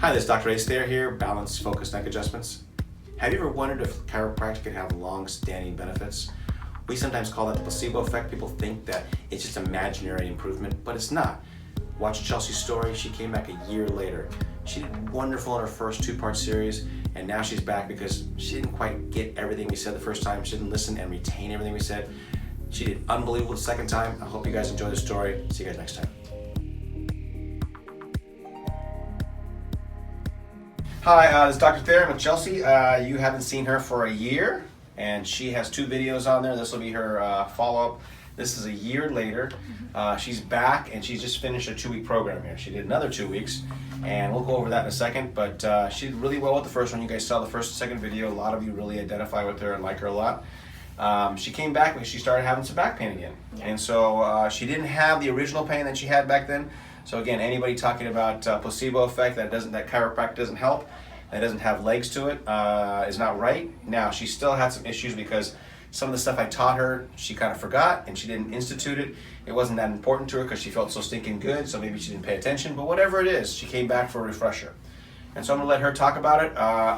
Hi, this is Dr. Ace Thayer here, Balanced Focused Neck Adjustments. Have you ever wondered if chiropractic could have long-standing benefits? We sometimes call that the placebo effect. People think that it's just imaginary improvement, but it's not. Watch Chelsea's story. She came back a year later. She did wonderful in her first two-part series, and now she's back because she didn't quite get everything we said the first time. She didn't listen and retain everything we said. She did unbelievable the second time. I hope you guys enjoy the story. See you guys next time. Hi, this is Dr. Thayer with Chelsea. You haven't seen her for a year, and she has 2 videos on there. This will be her follow-up. This is a year later. She's back, and she's just finished a 2-week program here. She did another 2 weeks, and we'll go over that in a second, but she did really well with the first one. You guys saw the first and second video. A lot of you really identify with her and like her a lot. She came back because she started having some back pain again. Yeah. And so she didn't have the original pain that she had back then. So again, anybody talking about placebo effect, that chiropractic doesn't help, that doesn't have legs to it, is not right. Now, she still had some issues because some of the stuff I taught her, she kind of forgot and she didn't institute it. It wasn't that important to her because she felt so stinking good, so maybe she didn't pay attention, but whatever it is, she came back for a refresher. And so I'm gonna let her talk about it.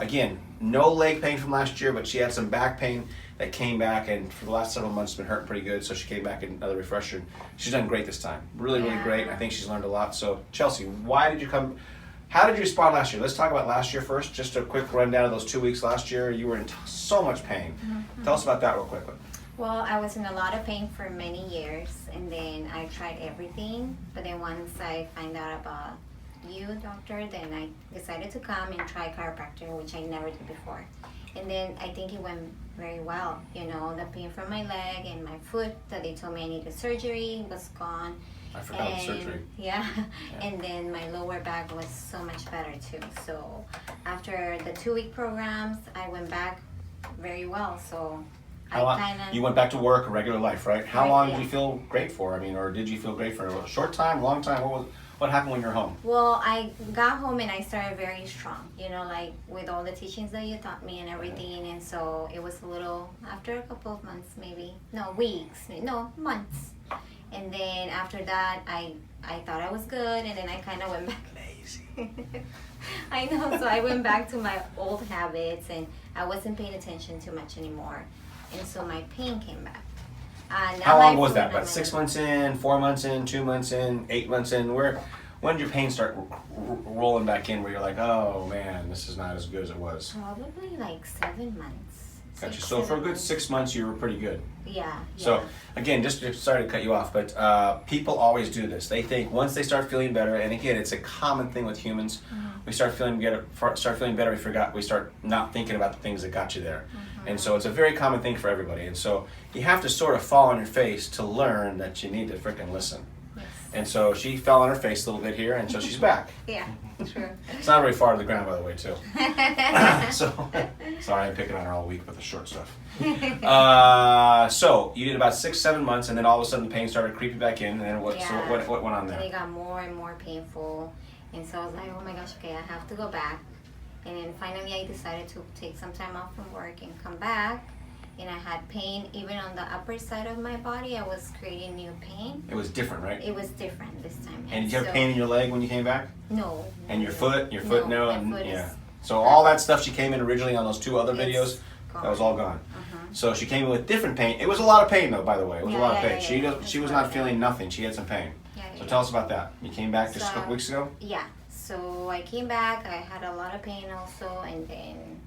Again, no leg pain from last year, but she had some back pain that came back, and for the last several months it's been hurting pretty good, so she came back in another refresher. She's done great this time. Really great. I think she's learned a lot. So Chelsea, why did you come? How did you respond last year? Let's talk about last year first. Just a quick rundown of those 2 weeks last year. You were in so much pain. Mm-hmm. Tell us about that real quickly. Well, I was in a lot of pain for many years, and then I tried everything, but then once I find out about you, doctor, then I decided to come and try chiropractor, which I never did before. And then I think it went very well. You know, the pain from my leg and my foot that they told me I needed surgery was gone. I forgot the surgery. Yeah, and then my lower back was so much better too. So after the 2-week programs, I went back very well. So you went back to work, regular life, right? How long did you feel great for? I mean, or did you feel great for a short time, long time? What happened when you were home? Well, I got home and I started very strong, you know, like with all the teachings that you taught me and everything. And so it was a little, after a couple of months, months. And then after that, I thought I was good, and then I kind of went back. Lazy. I know, so I went back to my old habits, and I wasn't paying attention too much anymore. And so my pain came back. How long was that? About 6 months in, 4 months in, 2 months in, 8 months in? When did your pain start rolling back in where you're like, oh man, this is not as good as it was? Probably like 7 months. Gotcha. So for a good 6 months, you were pretty good. Yeah. So again, sorry to cut you off, but people always do this. They think once they start feeling better, and again, it's a common thing with humans. Mm-hmm. We start feeling better. We start not thinking about the things that got you there. Mm-hmm. And so it's a very common thing for everybody. And so you have to sort of fall on your face to learn that you need to freaking listen. Yes. And so she fell on her face a little bit here, and so she's back. Yeah, true. It's not very far to the ground, by the way, too. So, sorry, I'm picking on her all week with the short stuff. So you did about 6-7 months, and then all of a sudden the pain started creeping back in, and then what went on there? And it got more and more painful, and so I was like, oh my gosh, okay, I have to go back. And then finally I decided to take some time off from work and come back. And I had pain even on the upper side of my body. I was creating new pain. It was different, right? It was different this time. And did you have pain in your leg when you came back? No. And your foot? Your foot, no? My foot is so all that stuff she came in originally on those 2 other videos, that was all gone. So she came in with different pain. It was a lot of pain though, by the way. It was a lot of pain. She was not feeling nothing. She had some pain. So tell us about that. You came back just a couple weeks ago? Yeah. So I came back. I had a lot of pain also. And then,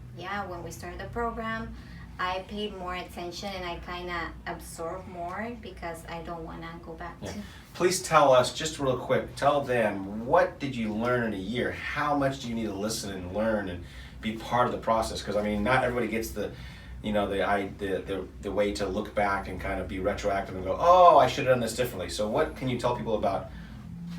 when we started the program, I paid more attention and I kind of absorbed more because I don't want to go back to. Please tell us, just real quick, tell them, what did you learn in a year? How much do you need to listen and learn and be part of the process? Because I mean, not everybody gets the way to look back and kind of be retroactive and go, oh, I should have done this differently. So what can you tell people about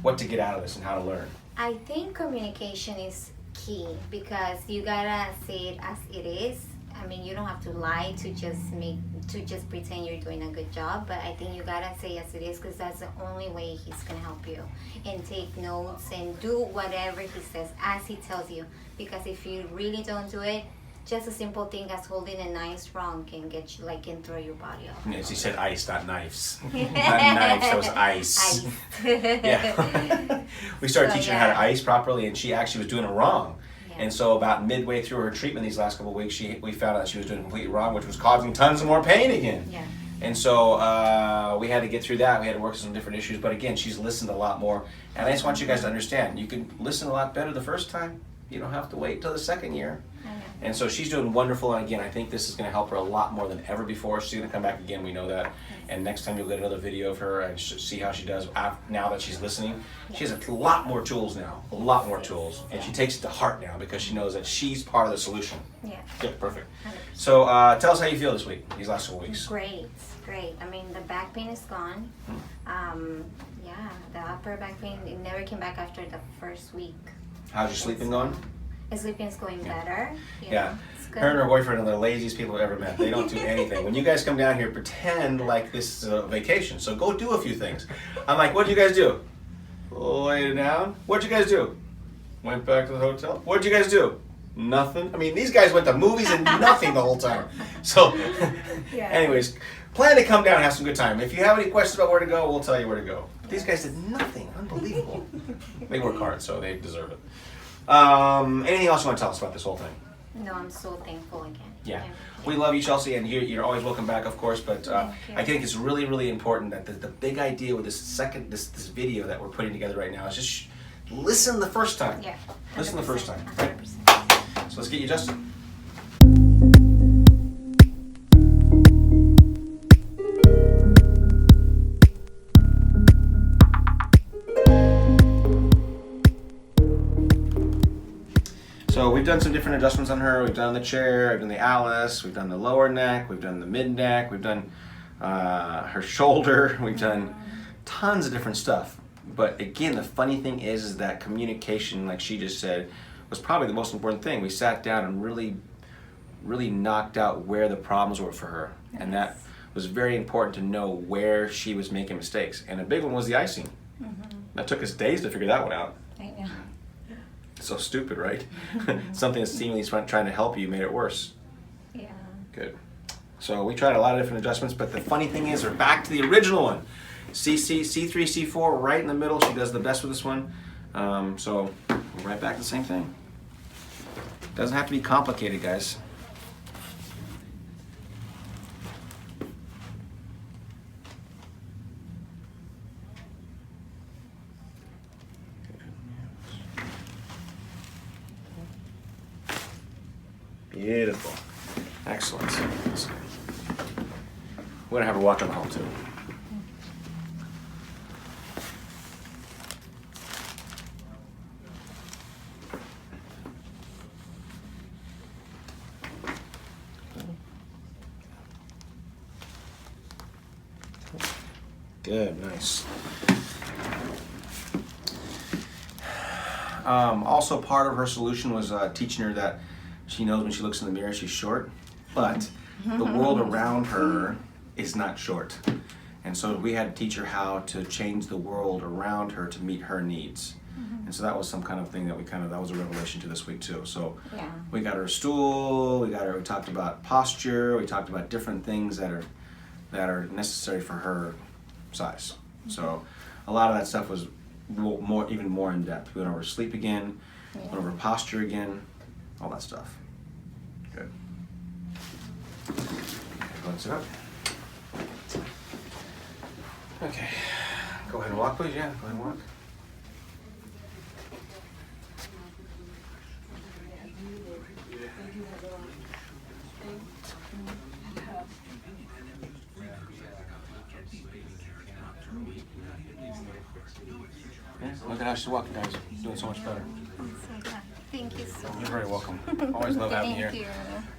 what to get out of this and how to learn? I think communication is key because you gotta say it as it is. I mean, you don't have to lie to just pretend you're doing a good job, but I think you gotta say as it is because that's the only way he's gonna help you. And take notes and do whatever he says as he tells you. Because if you really don't do it, just a simple thing as holding a knife wrong can get you, like, can throw your body off. Yes, he said ice, not knives. Not knives, that was ice. Ice. Yeah. We started So, teaching her how to yeah. ice properly, and she actually was doing it wrong. Yeah. And so about midway through her treatment these last couple of weeks, we found out she was doing it completely wrong, which was causing tons of more pain again. Yeah. And so we had to get through that. We had to work on some different issues. But again, she's listened a lot more. And I just want you guys to understand, you can listen a lot better the first time. You don't have to wait till the second year. I know. And so she's doing wonderful. And again, I think this is going to help her a lot more than ever before. She's going to come back again. We know that. And next time you'll get another video of her and see how she does now that she's listening. She has a lot more tools now. A lot more tools. And she takes it to heart now because she knows that she's part of the solution. Yeah. Good, perfect. 100%. So tell us how you feel this week, these last couple weeks. Great. I mean, the back pain is gone. Yeah, the upper back pain, it never came back after the first week. How's your sleeping going? The sleeping is going better. Yeah. It's good. Her and her boyfriend are the laziest people I've ever met. They don't do anything. When you guys come down here, pretend like this is a vacation. So go do a few things. I'm like, what'd you guys do? Lay down. What'd you guys do? Went back to the hotel. What'd you guys do? Nothing. I mean, these guys went to movies and nothing the whole time. So, Yeah. anyways, plan to come down and have some good time. If you have any questions about where to go, we'll tell you where to go. These guys did nothing. Unbelievable. They work hard, so they deserve it. Anything else you want to tell us about this whole thing? No, I'm so thankful again. Yeah. We love you, Chelsea, and you're always welcome back, of course. But Thank you. I think it's really, really important that the big idea with this video that we're putting together right now is just listen the first time. Yeah. Listen the first time. 100%. So let's get you adjusted. So we've done some different adjustments on her. We've done the chair, we've done the Alice, we've done the lower neck, we've done the mid neck, we've done her shoulder, we've done tons of different stuff. But again, the funny thing is that communication, like she just said, was probably the most important thing. We sat down and really knocked out where the problems were for her. Yes. And that was very important to know where she was making mistakes. And a big one was the icing. That took us days to figure that one out. I know. So stupid, right? Something that's seemingly trying to help you made it worse. Yeah. Good. So we tried a lot of different adjustments, but the funny thing is we're back to the original one. C3, C4, right in the middle. She does the best with this one. So we're right back to the same thing. Doesn't have to be complicated, guys. Beautiful. Excellent. We're going to have her walk on the home too. Good, nice. Also, part of her solution was teaching her that she knows when she looks in the mirror she's short, but the world around her is not short. And so we had to teach her how to change the world around her to meet her needs. And so that was some kind of thing that that was a revelation to this week too. So Yeah. we got her a stool, we talked about posture, we talked about different things that are necessary for her size. So a lot of that stuff was even more in depth. We went over sleep again, went over posture again, all that stuff. Good. Let's sit up. Okay. Go ahead and walk, please. Yeah, go ahead and walk. Yeah, look at how she's walking, guys. Doing so much better. Thank you so much. You're very welcome. Always love having you here. Thank you.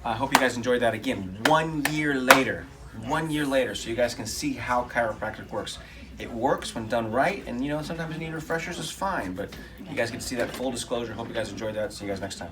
I hope you guys enjoyed that. Again, 1 year later. 1 year later, so you guys can see how chiropractic works. It works when done right, and sometimes you need refreshers, is fine, but you guys get to see that full disclosure. Hope you guys enjoyed that. See you guys next time.